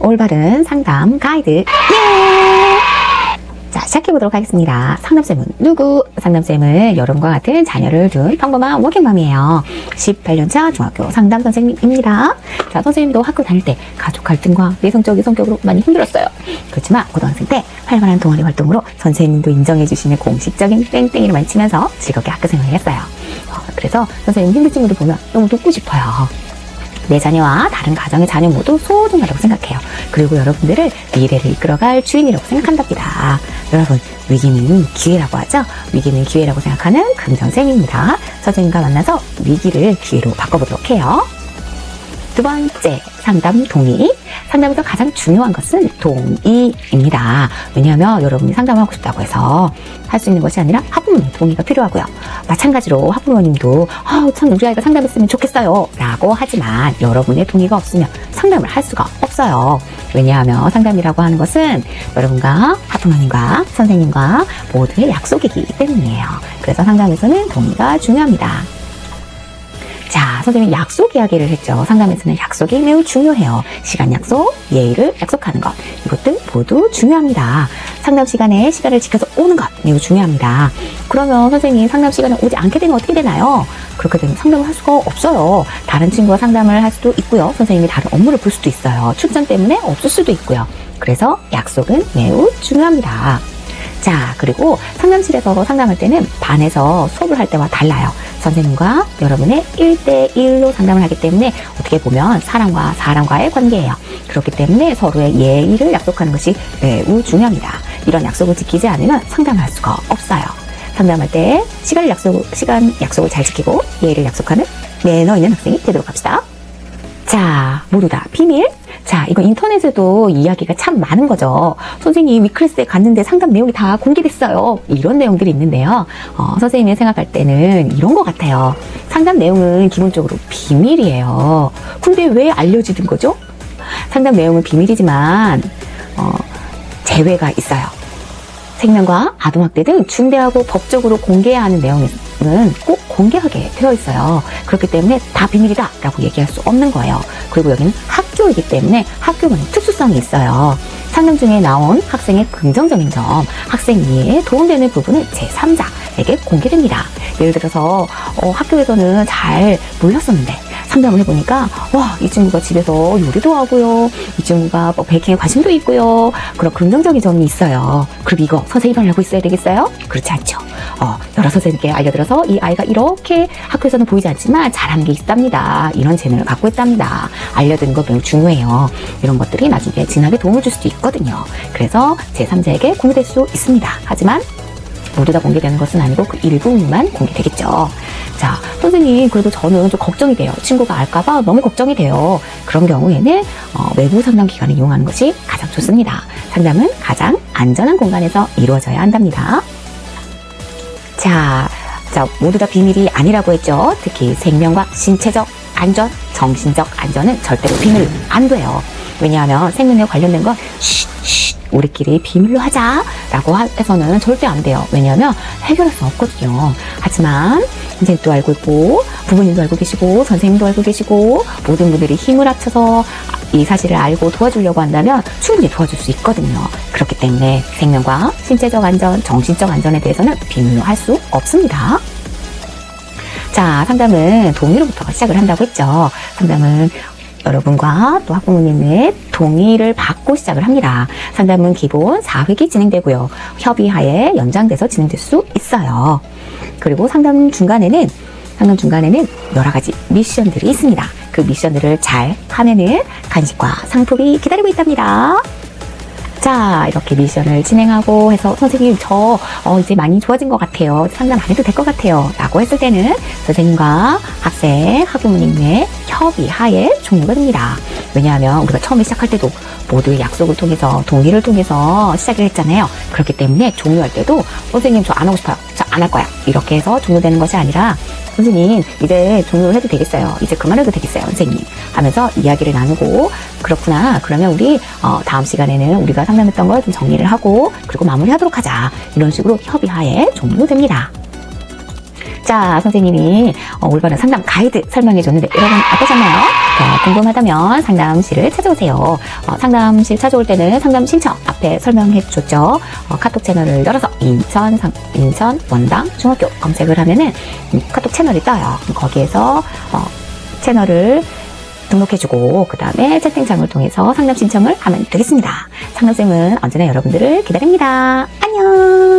올바른 상담 가이드. 예! 자, 시작해보도록 하겠습니다. 상담쌤은 누구? 상담쌤은 여러분과 같은 자녀를 둔 평범한 워킹맘이에요. 18년차 중학교 상담 선생님입니다. 자, 선생님도 학교 다닐 때 가족 갈등과 내성적인 성격으로 많이 힘들었어요. 그렇지만 고등학생 때 활발한 동아리 활동으로 선생님도 인정해주시는 공식적인 땡땡이를 많이 치면서 즐겁게 학교 생활을 했어요. 그래서 선생님 힘든 친구들 보면 너무 돕고 싶어요. 내 자녀와 다른 가정의 자녀 모두 소중하다고 생각해요. 그리고 여러분들을 미래를 이끌어갈 주인이라고 생각한답니다. 여러분, 위기는 기회라고 하죠. 위기는 기회라고 생각하는 긍정쌤입니다. 선생님과 만나서 위기를 기회로 바꿔보도록 해요. 두 번째, 상담 동의. 상담에서 가장 중요한 것은 동의입니다. 왜냐하면 여러분이 상담을 하고 싶다고 해서 할 수 있는 것이 아니라 학부모님 동의가 필요하고요. 마찬가지로 학부모님도 참 우리 아이가 상담했으면 좋겠어요 라고 하지만 여러분의 동의가 없으면 상담을 할 수가 없어요. 왜냐하면 상담이라고 하는 것은 여러분과 학부모님과 선생님과 모두의 약속이기 때문이에요. 그래서 상담에서는 동의가 중요합니다. 자, 선생님이 약속 이야기를 했죠. 상담에서는 약속이 매우 중요해요. 시간 약속, 예의를 약속하는 것, 이것들 모두 중요합니다. 상담 시간에 시간을 지켜서 오는 것 매우 중요합니다. 그러면 선생님 상담 시간에 오지 않게 되면 어떻게 되나요? 그렇게 되면 상담을 할 수가 없어요. 다른 친구와 상담을 할 수도 있고요. 선생님이 다른 업무를 볼 수도 있어요. 출장 때문에 없을 수도 있고요. 그래서 약속은 매우 중요합니다. 자, 그리고 상담실에서 상담할 때는 반에서 수업을 할 때와 달라요. 선생님과 여러분의 1대1로 상담을 하기 때문에 어떻게 보면 사람과 사람과의 관계예요. 그렇기 때문에 서로의 예의를 약속하는 것이 매우 중요합니다. 이런 약속을 지키지 않으면 상담을 할 수가 없어요. 상담할 때 시간 약속을 잘 지키고 예의를 약속하는 매너 있는 학생이 되도록 합시다. 자, 모두 다 비밀. 자, 이거 인터넷에도 이야기가 참 많은 거죠. 선생님 위클래스에 갔는데 상담 내용이 다 공개됐어요. 이런 내용들이 있는데요. 선생님이 생각할 때는 이런 것 같아요. 상담 내용은 기본적으로 비밀이에요. 근데 왜 알려지는 거죠? 상담 내용은 비밀이지만 제외가 있어요. 생명과 아동학대 등 중대하고 법적으로 공개해야 하는 내용은 꼭 공개하게 되어 있어요. 그렇기 때문에 다 비밀이다 라고 얘기할 수 없는 거예요. 그리고 여기는 학교이기 때문에 학교만의 특수성이 있어요. 상담 중에 나온 학생의 긍정적인 점, 학생 이해에 도움되는 부분은 제3자에게 공개됩니다. 예를 들어서 학교에서는 잘 몰랐었는데 상담을 해보니까 와, 이 친구가 집에서 요리도 하고요. 이 친구가 베이킹에 관심도 있고요. 그런 긍정적인 점이 있어요. 그럼 이거 선생님만 알고 있어야 되겠어요? 그렇지 않죠. 여러 선생님께 알려들어서 이 아이가 이렇게 학교에서는 보이지 않지만 잘하는 게 있답니다. 이런 재능을 갖고 있답니다. 알려드리는 거 매우 중요해요. 이런 것들이 나중에 진학에 도움을 줄 수도 있거든요. 그래서 제3자에게 공개될 수 있습니다. 하지만 모두 다 공개되는 것은 아니고 그 일부만 공개되겠죠. 자, 선생님 그래도 저는 좀 걱정이 돼요. 친구가 알까봐 너무 걱정이 돼요. 그런 경우에는 외부 상담 기관을 이용하는 것이 가장 좋습니다. 상담은 가장 안전한 공간에서 이루어져야 한답니다. 자, 모두 다 비밀이 아니라고 했죠. 특히 생명과 신체적 안전, 정신적 안전은 절대로 비밀 안 돼요. 왜냐하면 생명에 관련된 건 우리끼리 비밀로 하자라고 해서는 절대 안 돼요. 왜냐하면 해결할 수 없거든요. 하지만 선생님도 알고 있고 부모님도 알고 계시고 선생님도 알고 계시고 모든 분들이 힘을 합쳐서 이 사실을 알고 도와주려고 한다면 충분히 도와줄 수 있거든요. 그렇기 때문에 생명과 신체적 안전, 정신적 안전에 대해서는 비밀로 할 수 없습니다. 자, 상담은 동의로부터 시작을 한다고 했죠. 상담은 여러분과 또 학부모님의 동의를 받고 시작을 합니다. 상담은 기본 4회기 진행되고요. 협의하에 연장돼서 진행될 수 있어요. 그리고 상담 중간에는 여러 가지 미션들이 있습니다. 그 미션들을 잘 하면은 간식과 상품이 기다리고 있답니다. 자, 이렇게 미션을 진행하고 해서 선생님 저 이제 많이 좋아진 것 같아요. 상담 안 해도 될 것 같아요. 라고 했을 때는 선생님과 학생, 학부모님의 협의하에 종료가 됩니다. 왜냐하면 우리가 처음에 시작할 때도 모두의 약속을 통해서 동의를 통해서 시작을 했잖아요. 그렇기 때문에 종료할 때도 선생님 저 안 하고 싶어요. 저 안 할 거야. 이렇게 해서 종료되는 것이 아니라 선생님 이제 종료를 해도 되겠어요. 이제 그만해도 되겠어요. 선생님 하면서 이야기를 나누고 그렇구나. 그러면 우리 다음 시간에는 우리가 상담했던 걸 좀 정리를 하고 그리고 마무리하도록 하자. 이런 식으로 협의하에 종료됩니다. 자, 선생님이 올바른 상담 가이드 설명해 줬는데 여러분 어떠셨나요? 궁금하다면 상담실을 찾아오세요. 상담실 찾아올 때는 상담 신청 앞에 설명해 줬죠. 카톡 채널을 열어서 인천 원당 중학교 검색을 하면은 카톡 채널이 떠요. 거기에서 채널을 등록해주고 그 다음에 채팅창을 통해서 상담 신청을 하면 되겠습니다. 상담쌤은 언제나 여러분들을 기다립니다. 안녕.